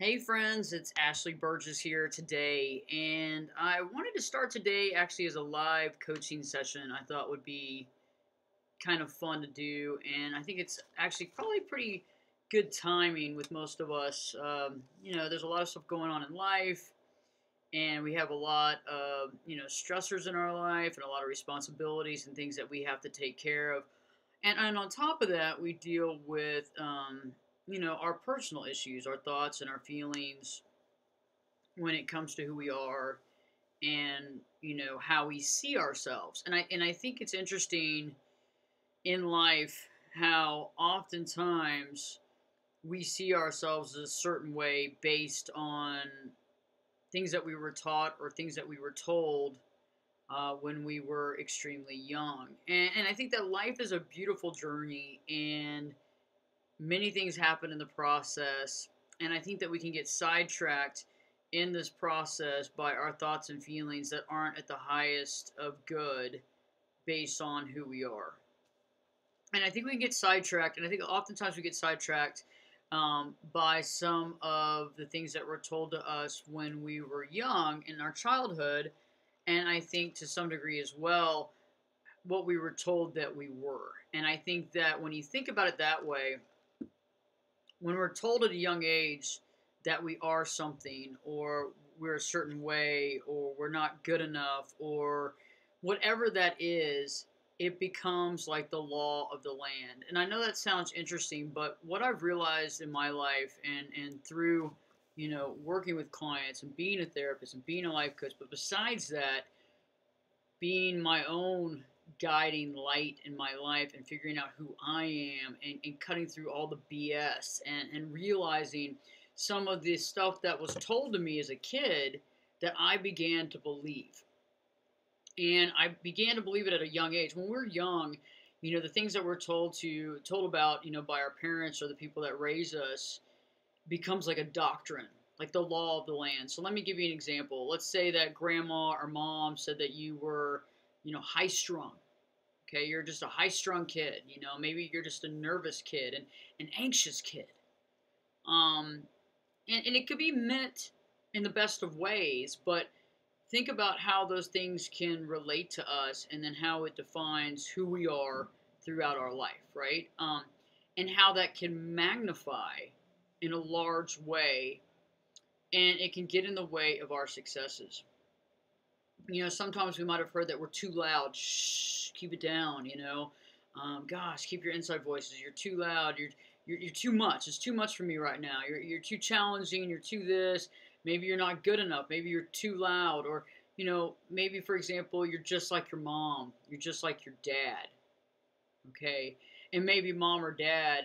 Hey friends, it's Ashley Berges here today, and I wanted to start today actually as a live coaching session. I thought would be kind of fun to do, and I think it's actually probably pretty good timing with most of us. There's a lot of stuff going on in life, and we have a lot of stressors in our life, and a lot of responsibilities and things that we have to take care of. And on top of that, we deal with our personal issues, our thoughts and our feelings when it comes to who we are and how we see ourselves. And I think it's interesting in life how oftentimes we see ourselves a certain way based on things that we were taught or things that we were told when we were extremely young. And I think that life is a beautiful journey, and many things happen in the process. And I think that we can get sidetracked in this process by our thoughts and feelings that aren't at the highest of good based on who we are. And I think we can get sidetracked, and I think oftentimes we get sidetracked by some of the things that were told to us when we were young in our childhood, and I think to some degree as well, what we were told that we were. And I think that when you think about it that way, when we're told at a young age that we are something, or we're a certain way, or we're not good enough, or whatever that is, it becomes like the law of the land. And I know that sounds interesting, but what I've realized in my life and through, working with clients and being a therapist and being a life coach, but besides that, being my own guiding light in my life and figuring out who I am, and cutting through all the BS, and realizing some of the stuff that was told to me as a kid that I began to believe. And I began to believe it at a young age. When we're young, the things that we're told about, by our parents or the people that raise us becomes like a doctrine, like the law of the land. So let me give you an example. Let's say that grandma or mom said that you were, high strung. Okay, you're just a high strung kid. Maybe you're just a nervous kid and an anxious kid. Um, and it could be meant in the best of ways, but think about how those things can relate to us, and then how it defines who we are throughout our life, right? And how that can magnify in a large way, and it can get in the way of our successes. Sometimes we might have heard that we're too loud. Shh, keep it down. Gosh, keep your inside voices. You're too loud. You're too much. It's too much for me right now. You're too challenging. You're too this. Maybe you're not good enough. Maybe you're too loud. Or maybe, for example, you're just like your mom. You're just like your dad. Okay, and maybe mom or dad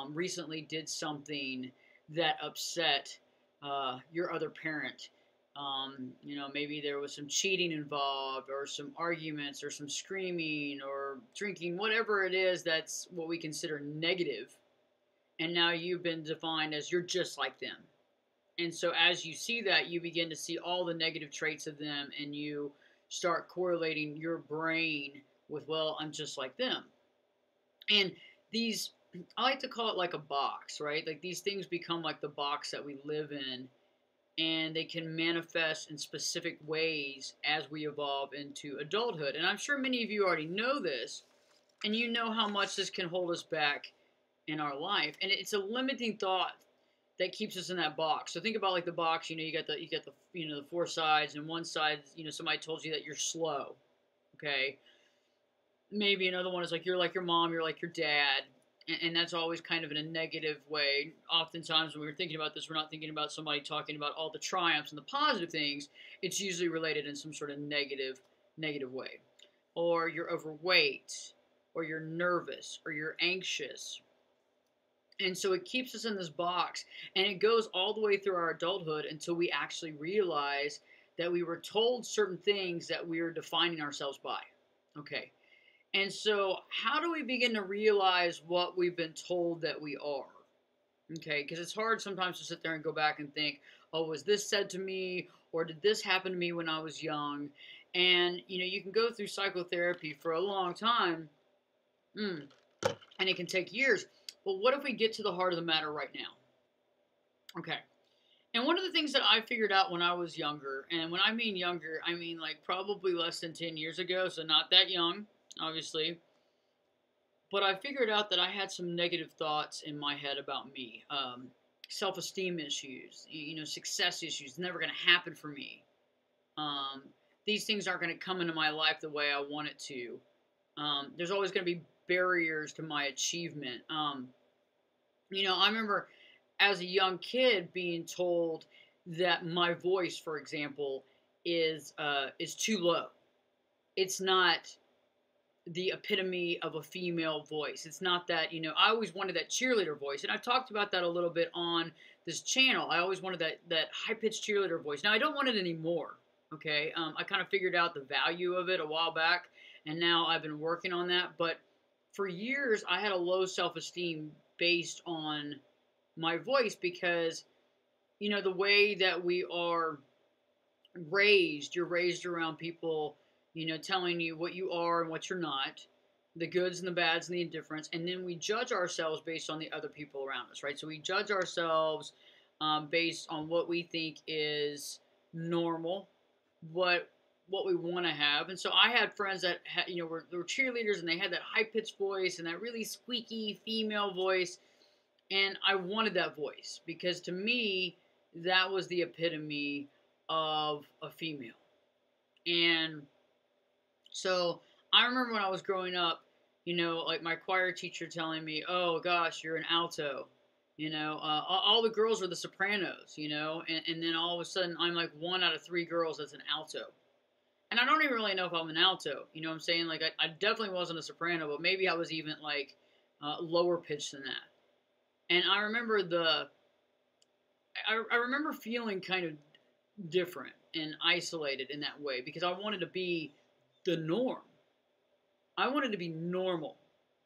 recently did something that upset your other parent. Maybe there was some cheating involved, or some arguments, or some screaming, or drinking, whatever it is that's what we consider negative. And now you've been defined as you're just like them. And so as you see that, you begin to see all the negative traits of them, and you start correlating your brain with, well, I'm just like them. And these, I like to call it like a box, right? Like these things become like the box that we live in, and they can manifest in specific ways as we evolve into adulthood. And I'm sure many of you already know this, and you know how much this can hold us back in our life. And it's a limiting thought that keeps us in that box. So think about like the box. You got the the four sides, and one side, somebody told you that you're slow. Okay, maybe another one is like you're like your mom, you're like your dad, and that's always kind of in a negative way. Oftentimes when we're thinking about this, we're not thinking about somebody talking about all the triumphs and the positive things. It's usually related in some sort of negative way. Or you're overweight, or you're nervous, or you're anxious. And so it keeps us in this box, and it goes all the way through our adulthood until we actually realize that we were told certain things that we are defining ourselves by. Okay. And so how do we begin to realize what we've been told that we are? Okay, because it's hard sometimes to sit there and go back and think, oh, was this said to me, or did this happen to me when I was young? And, you can go through psychotherapy for a long time, and it can take years. But what if we get to the heart of the matter right now? Okay, And one of the things that I figured out when I was younger, and when I mean younger, I mean like probably less than 10 years ago, so not that young, obviously. But I figured out that I had some negative thoughts in my head about me. Self-esteem issues, success issues, never going to happen for me. Um, these things aren't going to come into my life the way I want it to. There's always going to be barriers to my achievement. I remember as a young kid being told that my voice, for example, is too low. It's not the epitome of a female voice. It's not that, I always wanted that cheerleader voice. And I've talked about that a little bit on this channel. I always wanted that high-pitched cheerleader voice. Now, I don't want it anymore, okay? I kind of figured out the value of it a while back, and now I've been working on that. But for years, I had a low self-esteem based on my voice because, the way that we are raised, you're raised around people telling you what you are and what you're not, the goods and the bads and the indifference, and then we judge ourselves based on the other people around us, right? So we judge ourselves based on what we think is normal, what we want to have. And so I had friends that were cheerleaders, and they had that high pitched voice and that really squeaky female voice, and I wanted that voice because to me that was the epitome of a female. And so I remember when I was growing up, like my choir teacher telling me, "Oh gosh, you're an alto." All the girls are the sopranos, and then all of a sudden I'm like one out of three girls that's an alto. And I don't even really know if I'm an alto, you know what I'm saying? Like I definitely wasn't a soprano, but maybe I was even like lower pitched than that. And I remember I remember feeling kind of different and isolated in that way because I wanted to be the norm. I wanted to be normal.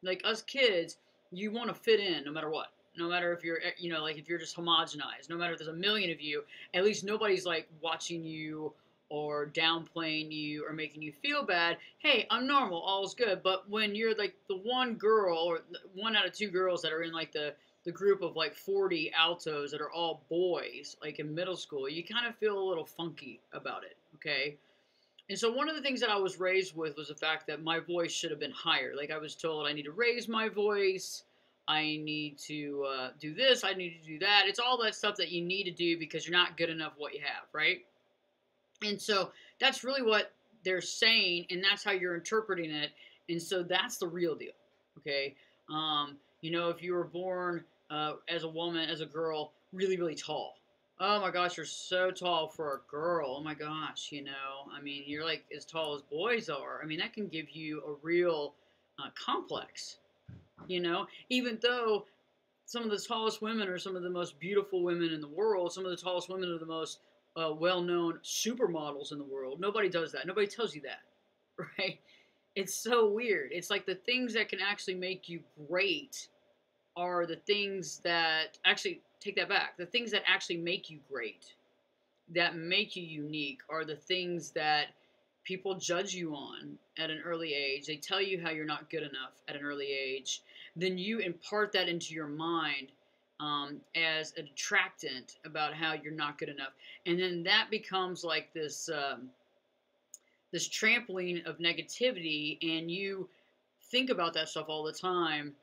Like us kids, you want to fit in no matter what. No matter if you're, like if you're just homogenized, no matter if there's a million of you, at least nobody's like watching you or downplaying you or making you feel bad. Hey, I'm normal, all's good. But when you're like the one girl or one out of two girls that are in like the group of like 40 altos that are all boys, like in middle school, you kind of feel a little funky about it, okay? And so one of the things that I was raised with was the fact that my voice should have been higher. Like I was told I need to raise my voice, I need to do this, I need to do that. It's all that stuff that you need to do because you're not good enough what you have, right? And so that's really what they're saying, and that's how you're interpreting it. And so that's the real deal, okay? If you were born as a woman, as a girl, really, really tall. Oh my gosh, you're so tall for a girl. Oh my gosh, I mean, you're like as tall as boys are. I mean, that can give you a real complex, even though some of the tallest women are some of the most beautiful women in the world. Some of the tallest women are the most well-known supermodels in the world. Nobody does that. Nobody tells you that, right? It's so weird. It's like the things that can actually make you great are the things that actually take that back. The things that actually make you great, that make you unique, are the things that people judge you on at an early age. They tell you how you're not good enough at an early age. Then you impart that into your mind as a detractant about how you're not good enough. And then that becomes like this trampoline of negativity, and you think about that stuff all the time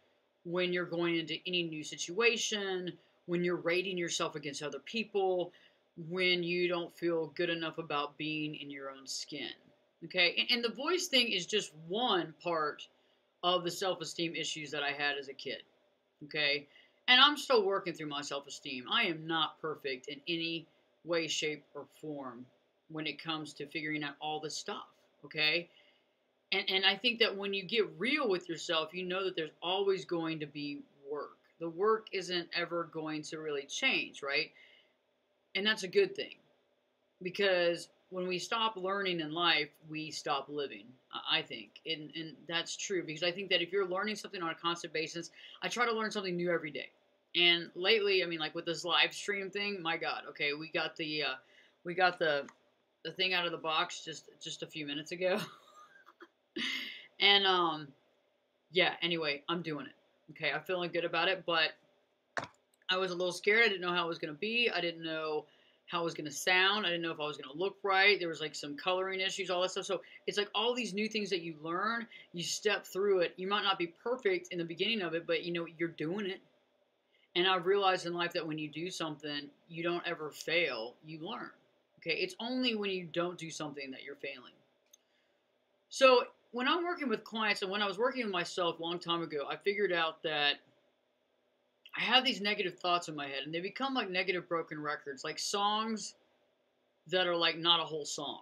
when you're going into any new situation, when you're rating yourself against other people, when you don't feel good enough about being in your own skin. Okay? And the voice thing is just one part of the self-esteem issues that I had as a kid. Okay? And I'm still working through my self-esteem. I am not perfect in any way, shape, or form when it comes to figuring out all this stuff. Okay? And I think that when you get real with yourself, you know that there's always going to be work. The work isn't ever going to really change, right? And that's a good thing. Because when we stop learning in life, we stop living, I think. And that's true. Because I think that if you're learning something on a constant basis, I try to learn something new every day. And lately, I mean, like with this live stream thing, my God, okay, we got the thing out of the box just a few minutes ago. And yeah, anyway, I'm doing it. Okay, I'm feeling good about it, but I was a little scared. I didn't know how it was going to be. I didn't know how it was going to sound. I didn't know if I was going to look right. There was like some coloring issues, all that stuff. So it's like all these new things that you learn, you step through it. You might not be perfect in the beginning of it, but you know, you're doing it. And I've realized in life that when you do something, you don't ever fail, you learn. Okay, it's only when you don't do something that you're failing. So when I'm working with clients and when I was working with myself a long time ago, I figured out that I have these negative thoughts in my head and they become like negative broken records, like songs that are like not a whole song.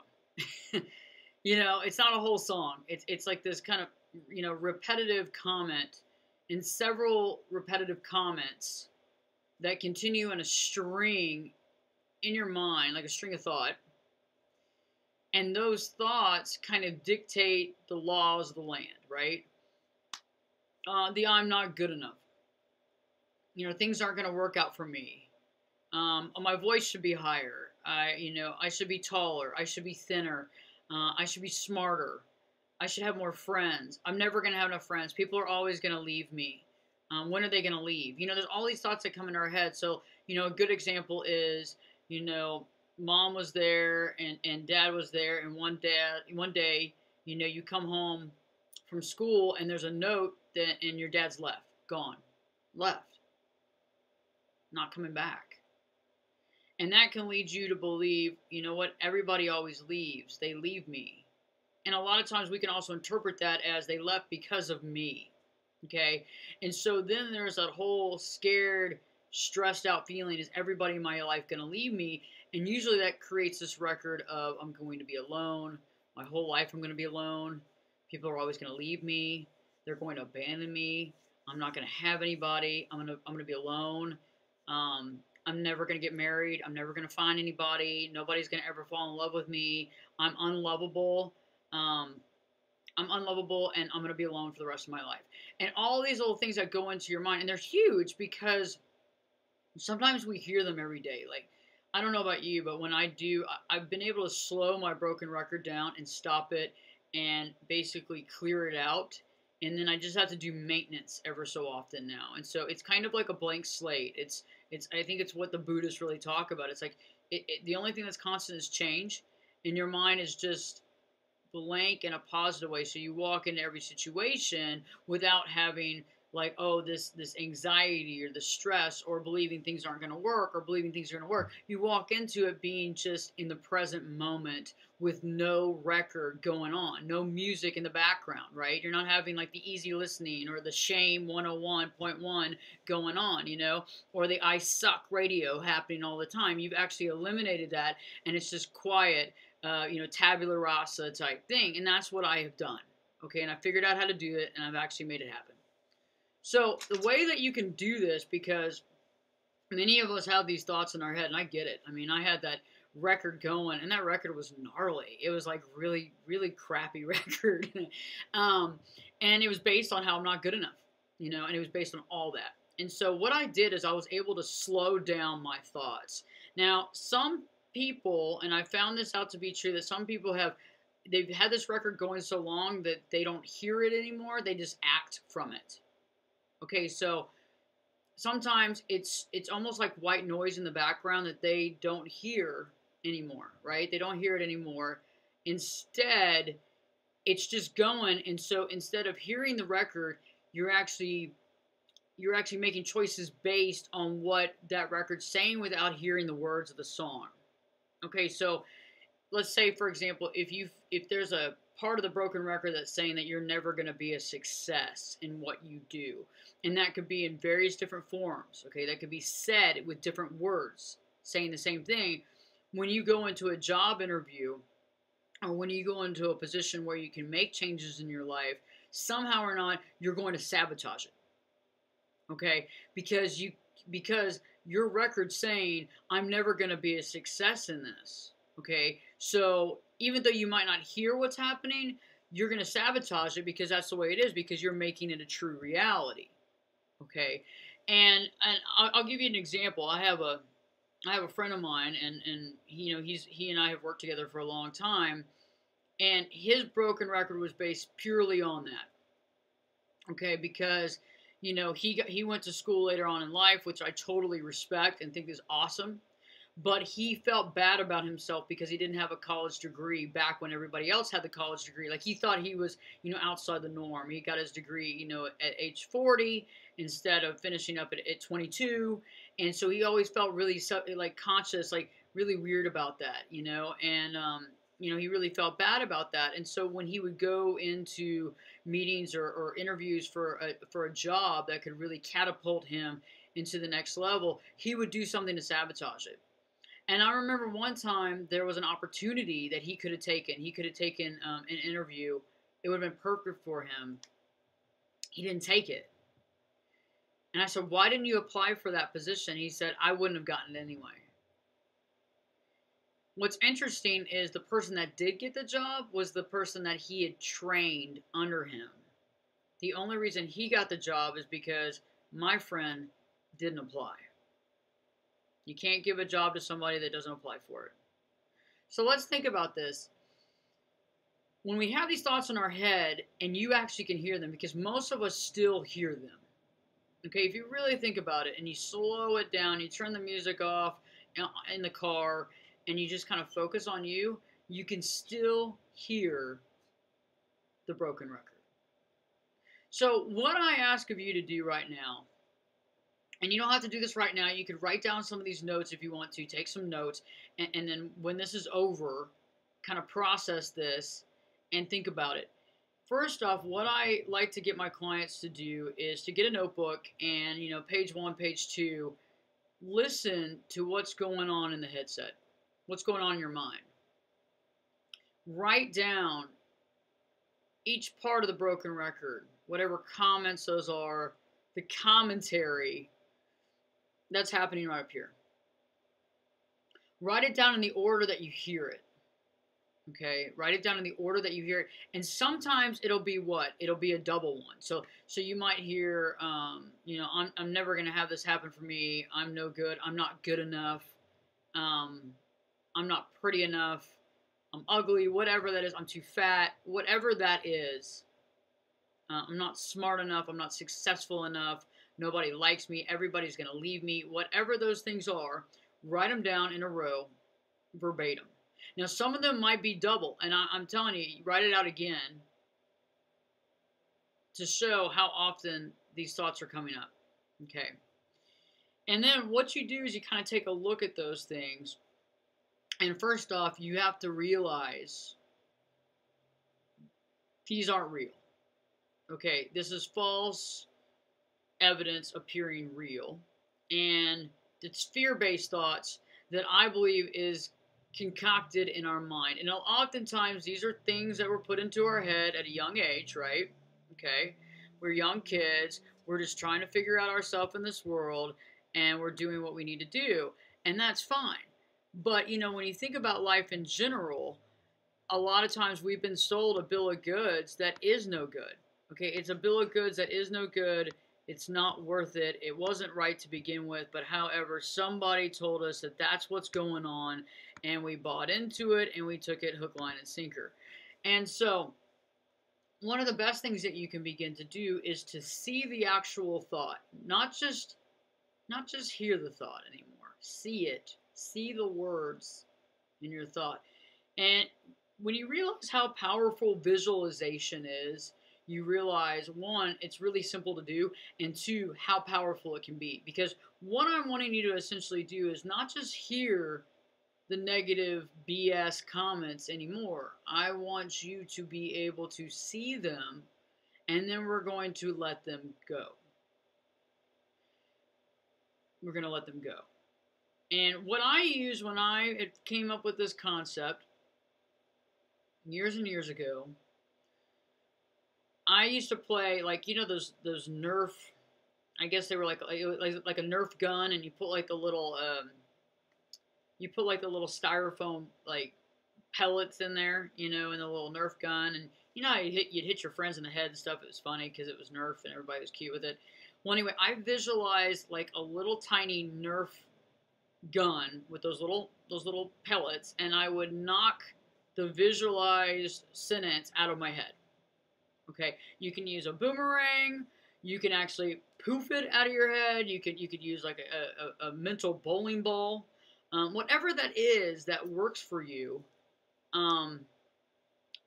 You know, it's not a whole song. It's like this kind of, you know, repetitive comment and several repetitive comments that continue in a string in your mind, like a string of thought. And those thoughts kind of dictate the laws of the land, right? The I'm not good enough. You know, things aren't going to work out for me. My voice should be higher. I should be taller. I should be thinner. I should be smarter. I should have more friends. I'm never going to have enough friends. People are always going to leave me. When are they going to leave? You know, there's all these thoughts that come into our head. So, you know, a good example is, you know, mom was there and dad was there. And one day, you know, you come home from school and there's a note and your dad's left, gone, left, not coming back. And that can lead you to believe, you know what, everybody always leaves. They leave me. And a lot of times we can also interpret that as they left because of me. Okay? And so then there's that whole scared, stressed out feeling, is everybody in my life going to leave me? And usually that creates this record of I'm going to be alone. My whole life I'm going to be alone. People are always going to leave me. They're going to abandon me. I'm not going to have anybody. I'm going to be alone. I'm never going to get married. I'm never going to find anybody. Nobody's going to ever fall in love with me. I'm unlovable. I'm unlovable, and I'm going to be alone for the rest of my life. And all these little things that go into your mind, and they're huge because sometimes we hear them every day. Like, I don't know about you, but when I do, I've been able to slow my broken record down and stop it and basically clear it out. And then I just have to do maintenance ever so often now. And so it's kind of like a blank slate. I think it's what the Buddhists really talk about. It's like the only thing that's constant is change, and your mind is just blank in a positive way. So you walk into every situation without having like, oh, this anxiety or the stress or believing things aren't going to work or believing things are going to work. You walk into it being just in the present moment with no record going on, no music in the background, right? You're not having like the easy listening or the shame 101.1 going on, you know, or the I suck radio happening all the time. You've actually eliminated that, and it's just quiet, you know, tabula rasa type thing. And that's what I have done. Okay. And I figured out how to do it, and I've actually made it happen. So the way that you can do this, because many of us have these thoughts in our head, and I get it. I mean, I had that record going, and that record was gnarly. It was like really, really crappy record. And it was based on how I'm not good enough, you know, and it was based on all that. And so what I did is I was able to slow down my thoughts. Now, some people, and I found this out to be true, that some people they've had this record going so long that they don't hear it anymore. They just act from it. Okay, so sometimes it's almost like white noise in the background that they don't hear anymore, right? They don't hear it anymore. Instead, it's just going, and so instead of hearing the record, you're actually making choices based on what that record's saying without hearing the words of the song. Okay, so let's say, for example, if there's a part of the broken record that's saying that you're never going to be a success in what you do, and that could be in various different forms, okay, that could be said with different words saying the same thing. When you go into a job interview, or when you go into a position where you can make changes in your life, somehow or not, you're going to sabotage it, okay, because your record's saying, I'm never going to be a success in this. Okay, so even though you might not hear what's happening, you're going to sabotage it because that's the way it is, because you're making it a true reality. Okay, and I'll give you an example. I have a friend of mine, and you know, he and I have worked together for a long time, and his broken record was based purely on that. Okay, because you know, he went to school later on in life, which I totally respect and think is awesome. but he felt bad about himself because he didn't have a college degree back when everybody else had the college degree. Like he thought he was, outside the norm. He got his degree, at age 40 instead of finishing up at 22. And so he always felt really like conscious, like really weird about that, and, he really felt bad about that. And so when he would go into meetings or interviews for a job that could really catapult him into the next level, he would do something to sabotage it. And I remember one time there was an opportunity that he could have taken. He could have taken an interview. It would have been perfect for him. He didn't take it. And I said, why didn't you apply for that position? He said, I wouldn't have gotten it anyway. What's interesting is the person that did get the job was the person that he had trained under him. The only reason he got the job is because my friend didn't apply. You can't give a job to somebody that doesn't apply for it. So let's think about this. When we have these thoughts in our head, and you actually can hear them, because most of us still hear them. Okay, if you really think about it, and you slow it down, you turn the music off in the car, and you just kind of focus on you, you can still hear the broken record. So what I ask of you to do right now, and you don't have to do this right now, you could write down some of these notes if you want to, take some notes, and then when this is over, kind of process this and think about it. First off, what I like to get my clients to do is to get a notebook and, page 1, page 2, listen to what's going on in the headset, what's going on in your mind. Write down each part of the broken record, whatever comments those are, the commentary that's happening right up here. Write it down in the order that you hear it. Okay, write it down in the order that you hear it, and sometimes it'll be what? It'll be a double one. So you might hear, I'm never gonna have this happen for me. I'm no good. I'm not good enough. I'm not pretty enough. I'm ugly. Whatever that is. I'm too fat. Whatever that is. I'm not smart enough. I'm not successful enough. Nobody likes me. Everybody's gonna leave me. Whatever those things are, write them down in a row, verbatim. Now, some of them might be double, and I'm telling you, write it out again to show how often these thoughts are coming up, okay? And then what you do is you kind of take a look at those things, and first off, you have to realize these aren't real, okay? This is false evidence appearing real, and it's fear-based thoughts that I believe is concocted in our mind. And oftentimes these are things that were put into our head at a young age, right? Okay, we're young kids, we're just trying to figure out ourselves in this world, and we're doing what we need to do, and that's fine. But when you think about life in general, a lot of times we've been sold a bill of goods that is no good. Okay, it's a bill of goods that is no good. It's not worth it. It wasn't right to begin with, but however, somebody told us that that's what's going on, and we bought into it, and we took it hook, line, and sinker. And so one of the best things that you can begin to do is to see the actual thought, not just hear the thought anymore. See it. See the words in your thought. And when you realize how powerful visualization is, you realize, one, it's really simple to do, and two, how powerful it can be. Because what I'm wanting you to essentially do is not just hear the negative BS comments anymore. I want you to be able to see them, and then we're going to let them go. We're going to let them go. And what I used when I came up with this concept years and years ago, I used to play, like, those Nerf, I guess they were like a Nerf gun, and you put like the little styrofoam like pellets in there, in the little Nerf gun, and how you'd hit your friends in the head and stuff. It was funny because it was Nerf and everybody was cute with it. Well, anyway, I visualized like a little tiny Nerf gun with those little pellets, and I would knock the visualized sentence out of my head. Okay, you can use a boomerang. You can actually poof it out of your head. You could use like a mental bowling ball. Whatever that is that works for you, um,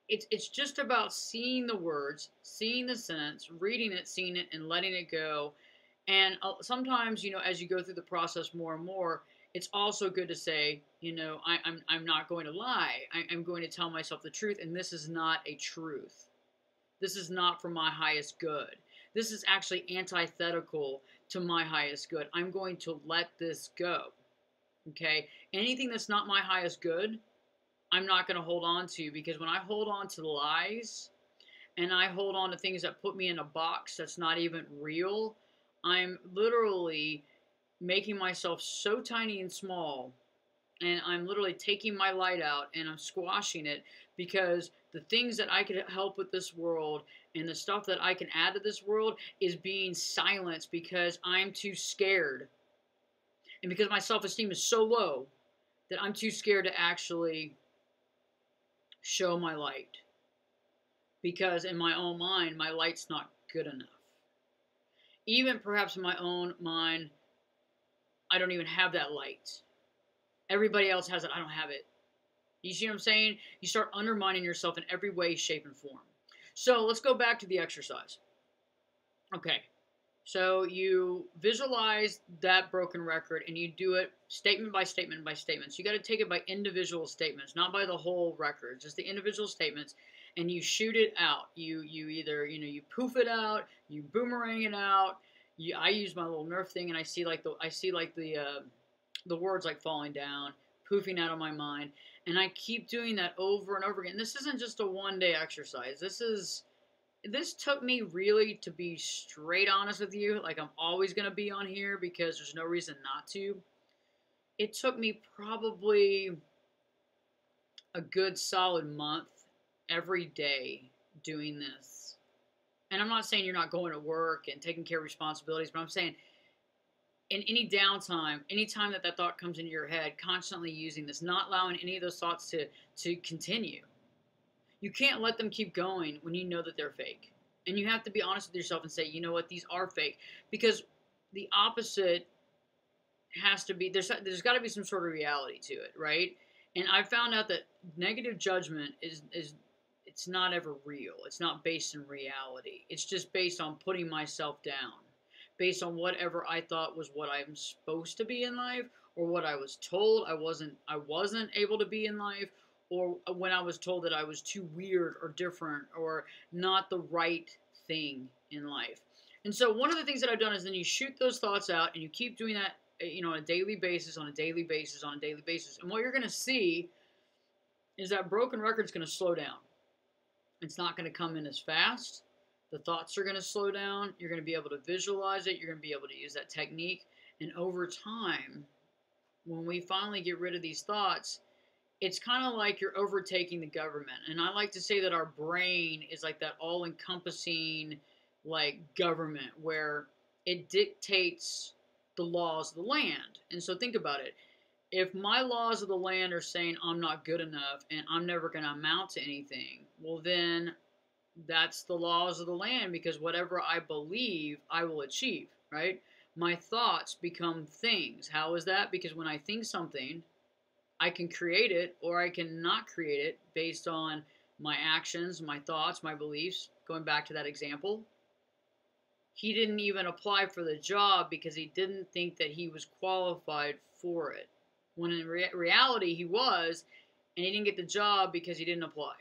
it's just about seeing the words, seeing the sentence, reading it, seeing it, and letting it go. And sometimes, as you go through the process more and more, it's also good to say, I'm not going to lie. I'm going to tell myself the truth, and this is not a truth. This is not for my highest good. This is actually antithetical to my highest good. I'm going to let this go. Okay? Anything that's not my highest good, I'm not going to hold on to, because when I hold on to lies and I hold on to things that put me in a box that's not even real, I'm literally making myself so tiny and small, and I'm literally taking my light out and I'm squashing it, because the things that I could help with this world and the stuff that I can add to this world is being silenced because I'm too scared. And because my self-esteem is so low that I'm too scared to actually show my light, because in my own mind, my light's not good enough. Even perhaps in my own mind, I don't even have that light. Everybody else has it. I don't have it. You see what I'm saying? You start undermining yourself in every way, shape, and form. So let's go back to the exercise. Okay. So you visualize that broken record and you do it statement by statement by statement. So you got to take it by individual statements, not by the whole record, just the individual statements, and you shoot it out. You either, you poof it out, you boomerang it out. I use my little Nerf thing, and I see like the words like falling down, poofing out of my mind, and I keep doing that over and over again. This isn't just a one-day exercise. This took me, really, to be straight honest with you, like I'm always going to be on here because there's no reason not to. It took me probably a good solid month every day doing this. And I'm not saying you're not going to work and taking care of responsibilities, but I'm saying in any downtime, any time that thought comes into your head, constantly using this, not allowing any of those thoughts to continue. You can't let them keep going when you know that they're fake. And you have to be honest with yourself and say, you know what, these are fake. Because the opposite has to be, there's got to be some sort of reality to it, right? And I found out that negative judgment is it's not ever real. It's not based in reality. It's just based on putting myself down, based on whatever I thought was what I'm supposed to be in life, or what I was told I wasn't able to be in life, or when I was told that I was too weird or different or not the right thing in life. And so one of the things that I've done is then you shoot those thoughts out and you keep doing that, on a daily basis, on a daily basis, on a daily basis. And what you're going to see is that broken record's going to slow down. It's not going to come in as fast. The thoughts are going to slow down. You're going to be able to visualize it. You're going to be able to use that technique. And over time, when we finally get rid of these thoughts, it's kind of like you're overtaking the government. And I like to say that our brain is like that all-encompassing like government where it dictates the laws of the land. And so think about it. If my laws of the land are saying I'm not good enough and I'm never going to amount to anything, well then that's the laws of the land, because whatever I believe, I will achieve, right? My thoughts become things. How is that? Because when I think something, I can create it or I can not create it based on my actions, my thoughts, my beliefs. Going back to that example, he didn't even apply for the job because he didn't think that he was qualified for it. When in reality he was, and he didn't get the job because he didn't apply.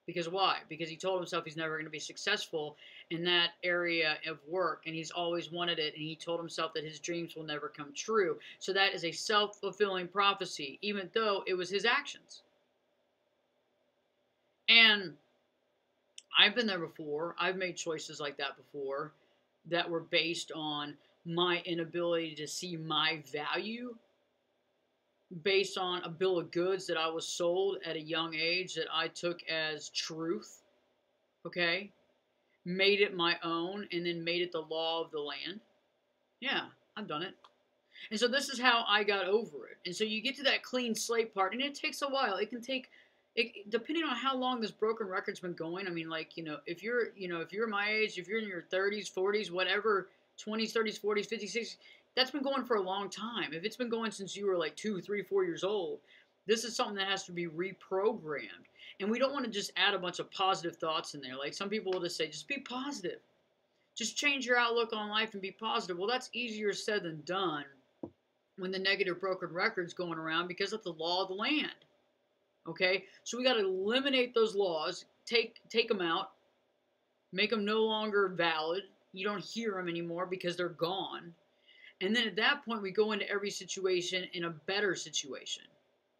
Because why? Because he told himself he's never going to be successful in that area of work, and he's always wanted it, and he told himself that his dreams will never come true. So that is a self-fulfilling prophecy, even though it was his actions. And I've been there before. I've made choices like that before that were based on my inability to see my value, based on a bill of goods that I was sold at a young age that I took as truth, okay? Made it my own, and then made it the law of the land. Yeah, I've done it. And so this is how I got over it. And so you get to that clean slate part, and it takes a while. It can take, depending on how long this broken record's been going. I mean, like, if you're my age, if you're in your 30s, 40s, whatever, 20s, 30s, 40s, 50s, 60s, that's been going for a long time. If it's been going since you were like 2, 3, 4 years old, this is something that has to be reprogrammed. And we don't want to just add a bunch of positive thoughts in there. Like some people will just say, just be positive. Just change your outlook on life and be positive. Well, that's easier said than done when the negative broken record's going around because that's the law of the land. Okay? So we got to eliminate those laws, take them out, make them no longer valid. You don't hear them anymore because they're gone. And then at that point, we go into every situation in a better situation.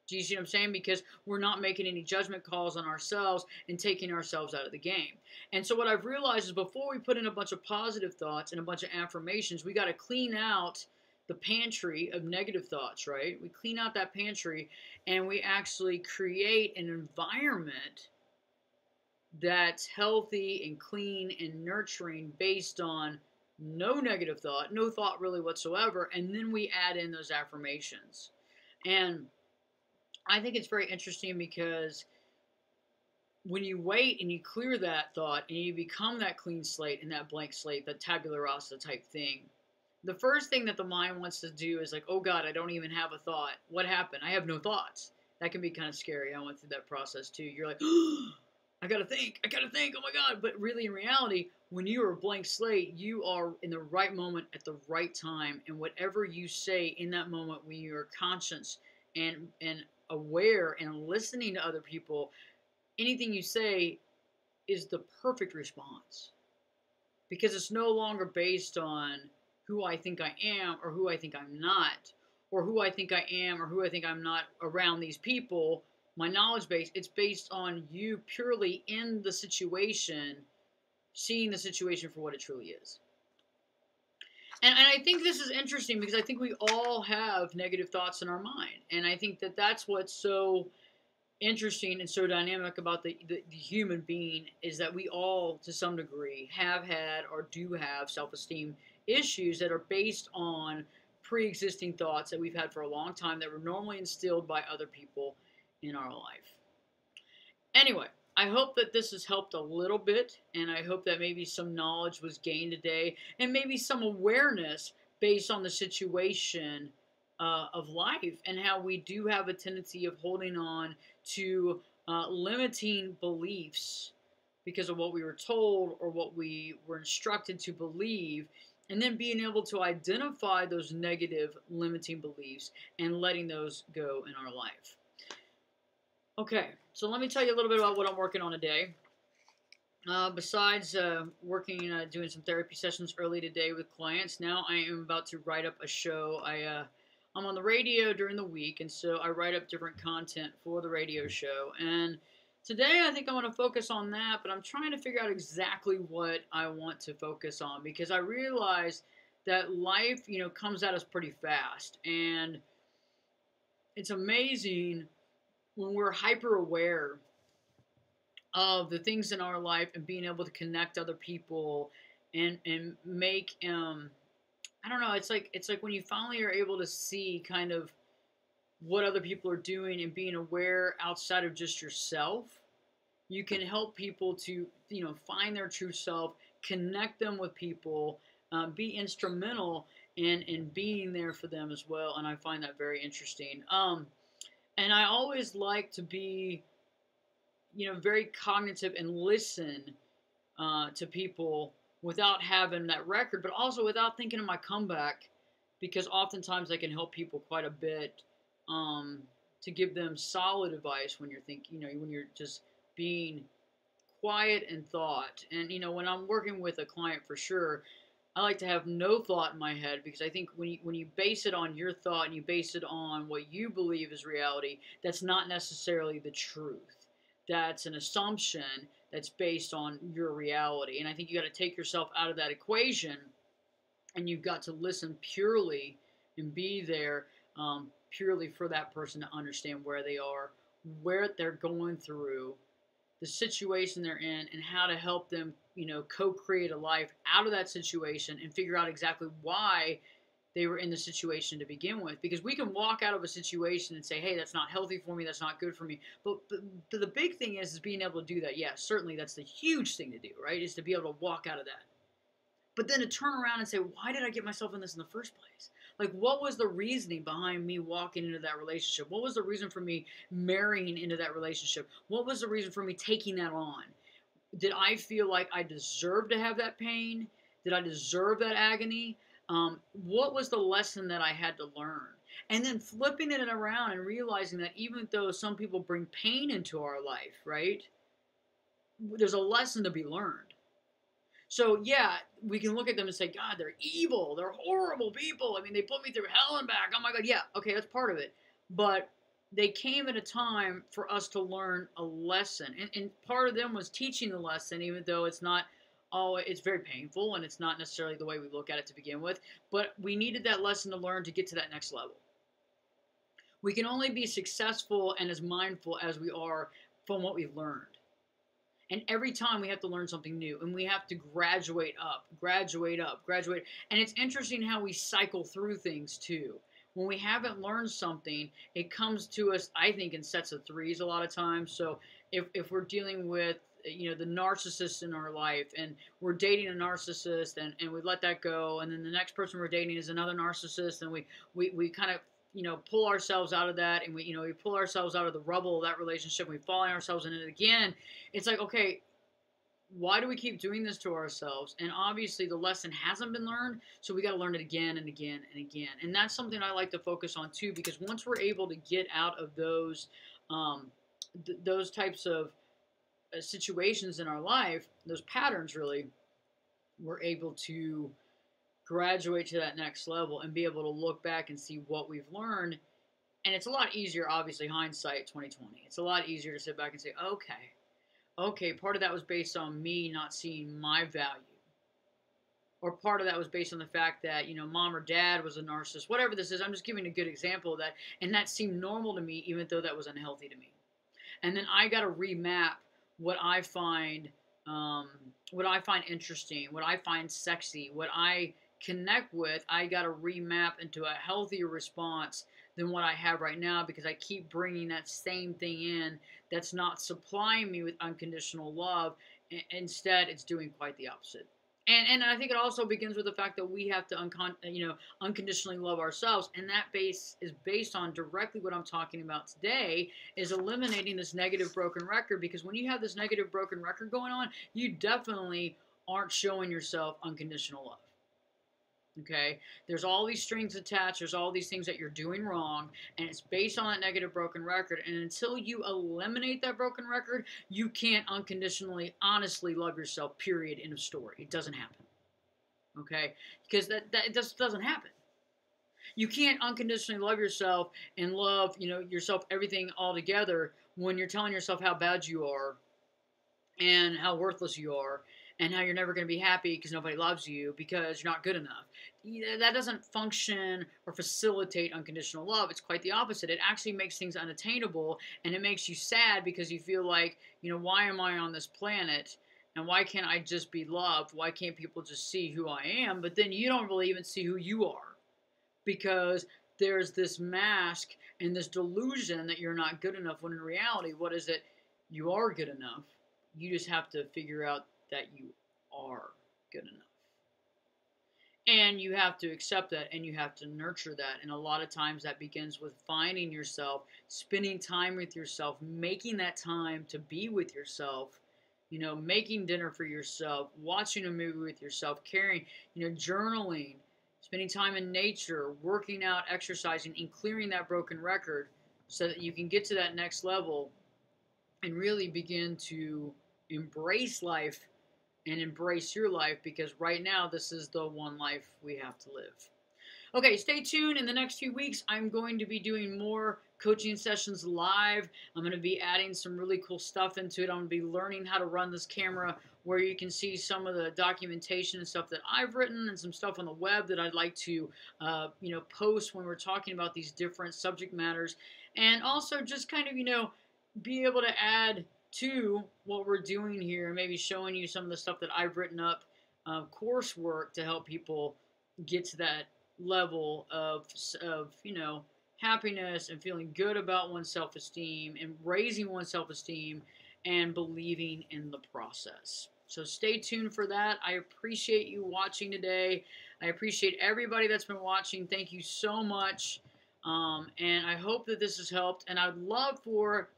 Do you see what I'm saying? Because we're not making any judgment calls on ourselves and taking ourselves out of the game. And so what I've realized is before we put in a bunch of positive thoughts and a bunch of affirmations, we got to clean out the pantry of negative thoughts, right? We clean out that pantry and we actually create an environment that's healthy and clean and nurturing based on no negative thought, no thought really whatsoever, and then we add in those affirmations. And I think it's very interesting because when you wait and you clear that thought and you become that clean slate and that blank slate, that tabula rasa type thing, the first thing that the mind wants to do is like, oh God, I don't even have a thought. What happened? I have no thoughts. That can be kind of scary. I went through that process too. You're like, oh, I gotta think, oh my God. But really in reality, when you are a blank slate, you are in the right moment at the right time. And whatever you say in that moment when you are conscious and aware and listening to other people, anything you say is the perfect response. Because it's no longer based on who I think I am or who I think I'm not, or who I think I am or who I think I'm not around these people, my knowledge base. It's based on you purely in the situation, seeing the situation for what it truly is. And I think this is interesting because I think we all have negative thoughts in our mind. And I think that that's what's so interesting and so dynamic about the human being is that we all, to some degree, have had or do have self-esteem issues that are based on pre-existing thoughts that we've had for a long time that were normally instilled by other people in our life. Anyway, I hope that this has helped a little bit, and I hope that maybe some knowledge was gained today, and maybe some awareness based on the situation of life and how we do have a tendency of holding on to limiting beliefs because of what we were told or what we were instructed to believe, and then being able to identify those negative limiting beliefs and letting those go in our life. Okay, so let me tell you a little bit about what I'm working on today. Besides working, doing some therapy sessions early today with clients, now I am about to write up a show. I'm on the radio during the week, and so I write up different content for the radio show. And today I think I want to focus on that, but I'm trying to figure out exactly what I want to focus on because I realize that life, comes at us pretty fast. And it's amazing when we're hyper aware of the things in our life and being able to connect other people and make I don't know, it's like when you finally are able to see kind of what other people are doing and being aware outside of just yourself, you can help people to find their true self, connect them with people, be instrumental in being there for them as well. And I find that very interesting. And I always like to be, very cognitive and listen to people without having that record, but also without thinking of my comeback, because oftentimes I can help people quite a bit to give them solid advice when you're thinking, when you're just being quiet and thought. And, when I'm working with a client for sure, I like to have no thought in my head because I think when you base it on your thought and you base it on what you believe is reality, that's not necessarily the truth. That's an assumption that's based on your reality. And I think you got to take yourself out of that equation and you've got to listen purely and be there purely for that person to understand where they are, where they're going through, the situation they're in, and how to help them, co-create a life out of that situation and figure out exactly why they were in the situation to begin with. Because we can walk out of a situation and say, hey, that's not healthy for me, that's not good for me. But the big thing is being able to do that. Yeah, certainly that's the huge thing to do, right? Is to be able to walk out of that. But then to turn around and say, why did I get myself in this in the first place? Like, what was the reasoning behind me walking into that relationship? What was the reason for me marrying into that relationship? What was the reason for me taking that on? Did I feel like I deserved to have that pain? Did I deserve that agony? What was the lesson that I had to learn? And then flipping it around and realizing that even though some people bring pain into our life, right? There's a lesson to be learned. So yeah, we can look at them and say, God, they're evil. They're horrible people. I mean, they put me through hell and back. Oh my God. Yeah. Okay. That's part of it. But they came at a time for us to learn a lesson. And part of them was teaching the lesson, even though it's not always, it's very painful and it's not necessarily the way we look at it to begin with. But we needed that lesson to learn to get to that next level. We can only be successful and as mindful as we are from what we've learned. And every time we have to learn something new and we have to graduate up, graduate up, graduate. And it's interesting how we cycle through things too. When we haven't learned something, it comes to us, I think, in sets of threes a lot of times. So if we're dealing with, the narcissist in our life and we're dating a narcissist and we let that go. And then the next person we're dating is another narcissist and we kind of, pull ourselves out of that and we pull ourselves out of the rubble of that relationship. We fall ourselves in it again. It's like, okay, why do we keep doing this to ourselves? And obviously the lesson hasn't been learned, so we got to learn it again and again and again. And that's something I like to focus on too, because once we're able to get out of those types of situations in our life, those patterns really, we're able to graduate to that next level and be able to look back and see what we've learned. And it's a lot easier, obviously, hindsight 2020. It's a lot easier to sit back and say, okay, part of that was based on me not seeing my value. Or part of that was based on the fact that, mom or dad was a narcissist. Whatever this is, I'm just giving a good example of that. And that seemed normal to me, even though that was unhealthy to me. And then I got to remap what I find interesting, what I find sexy, what I connect with. I got to remap into a healthier response than what I have right now, because I keep bringing that same thing in that's not supplying me with unconditional love. Instead, it's doing quite the opposite. And I think it also begins with the fact that we have to unconditionally love ourselves, and that base is based on directly what I'm talking about today, is eliminating this negative broken record. Because when you have this negative broken record going on, you definitely aren't showing yourself unconditional love. Okay, there's all these strings attached, there's all these things that you're doing wrong, and it's based on that negative broken record. And until you eliminate that broken record, you can't unconditionally, honestly love yourself, period, end of story. It doesn't happen. Okay, because that it just doesn't happen. You can't unconditionally love yourself and love, yourself, everything all together, when you're telling yourself how bad you are and how worthless you are and how you're never going to be happy because nobody loves you because you're not good enough. That doesn't function or facilitate unconditional love. It's quite the opposite. It actually makes things unattainable, and it makes you sad because you feel like, why am I on this planet? And why can't I just be loved? Why can't people just see who I am? But then you don't really even see who you are, because there's this mask and this delusion that you're not good enough, when in reality, what is it? You are good enough. You just have to figure out that you are good enough. And you have to accept that, and you have to nurture that. And a lot of times that begins with finding yourself, spending time with yourself, making that time to be with yourself, making dinner for yourself, watching a movie with yourself, caring, journaling, spending time in nature, working out, exercising, and clearing that broken record so that you can get to that next level and really begin to embrace life and embrace your life, because right now this is the one life we have to live. Okay, stay tuned. In the next few weeks, I'm going to be doing more coaching sessions live. I'm going to be adding some really cool stuff into it. I'm going to be learning how to run this camera, where you can see some of the documentation and stuff that I've written, and some stuff on the web that I'd like to, post when we're talking about these different subject matters. And also just kind of, be able to add to what we're doing here, and maybe showing you some of the stuff that I've written up, coursework to help people get to that level of happiness and feeling good about one's self-esteem and raising one's self-esteem and believing in the process. So stay tuned for that. I appreciate you watching today. I appreciate everybody that's been watching. Thank you so much. And I hope that this has helped. And I would love for,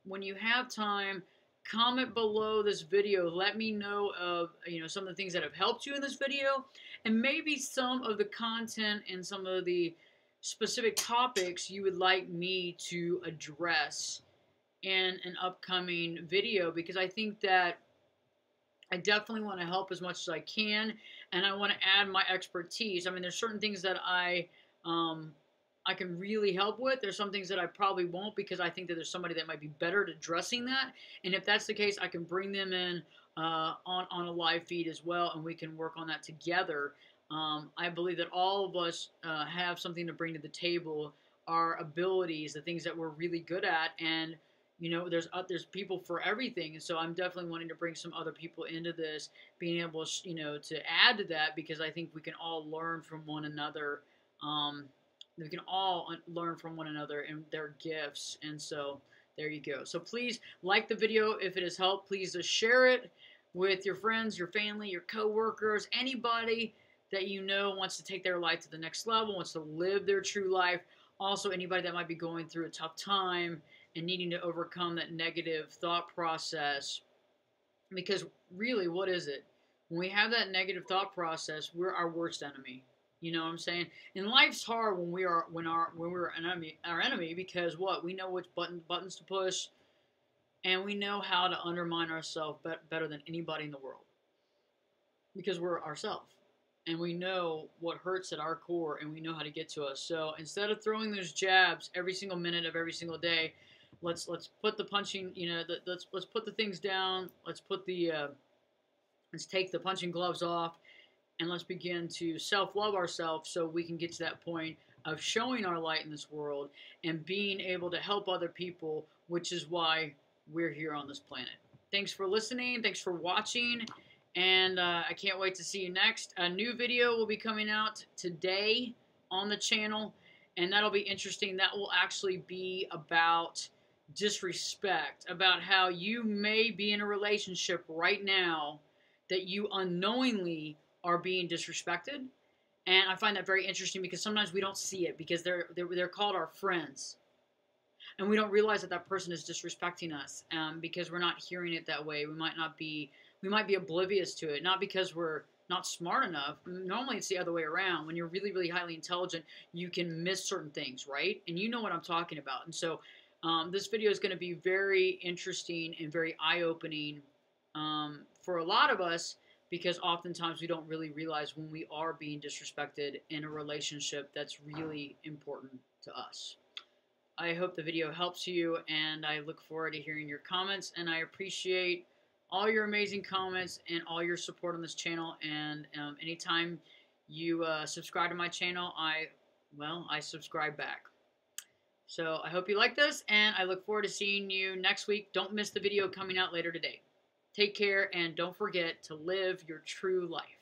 when you have time, comment below this video. Let me know of some of the things that have helped you in this video, and maybe some of the content and some of the specific topics you would like me to address in an upcoming video, because I think that I definitely want to help as much as I can, and I want to add my expertise. I mean, there's certain things that I can really help with. There's some things that I probably won't, because I think that there's somebody that might be better at addressing that. And if that's the case, I can bring them in on a live feed as well, and we can work on that together. I believe that all of us have something to bring to the table, our abilities, the things that we're really good at, and there's people for everything. And so I'm definitely wanting to bring some other people into this, being able to add to that, because I think we can all learn from one another. We can all learn from one another and their gifts. And so there you go. So please like the video if it has helped. Please share it with your friends, your family, your coworkers, anybody that wants to take their life to the next level, wants to live their true life. Also, anybody that might be going through a tough time and needing to overcome that negative thought process. Because really, what is it? When we have that negative thought process, we're our worst enemy. You know what I'm saying? And life's hard when we're our enemy, because what? We know which buttons to push, and we know how to undermine ourselves better than anybody in the world, because we're ourselves, and we know what hurts at our core, and we know how to get to us. So instead of throwing those jabs every single minute of every single day, let's put the punching, let's put the things down. Let's take the punching gloves off. And let's begin to self-love ourselves, so we can get to that point of showing our light in this world and being able to help other people, which is why we're here on this planet. Thanks for listening. Thanks for watching. And I can't wait to see you next. A new video will be coming out today on the channel, and that'll be interesting. That will actually be about disrespect, about how you may be in a relationship right now that you unknowingly are being disrespected. And I find that very interesting, because sometimes we don't see it, because they're called our friends, and we don't realize that that person is disrespecting us, because we're not hearing it that way. We might be oblivious to it, not because we're not smart enough. Normally it's the other way around. When you're really, really highly intelligent, you can miss certain things, right? And you know what I'm talking about. And so this video is going to be very interesting and very eye-opening for a lot of us, because oftentimes we don't really realize when we are being disrespected in a relationship that's really important to us. I hope the video helps you, and I look forward to hearing your comments, and I appreciate all your amazing comments and all your support on this channel. And anytime you subscribe to my channel, I subscribe back. So I hope you like this, and I look forward to seeing you next week. Don't miss the video coming out later today. Take care, and don't forget to live your true life.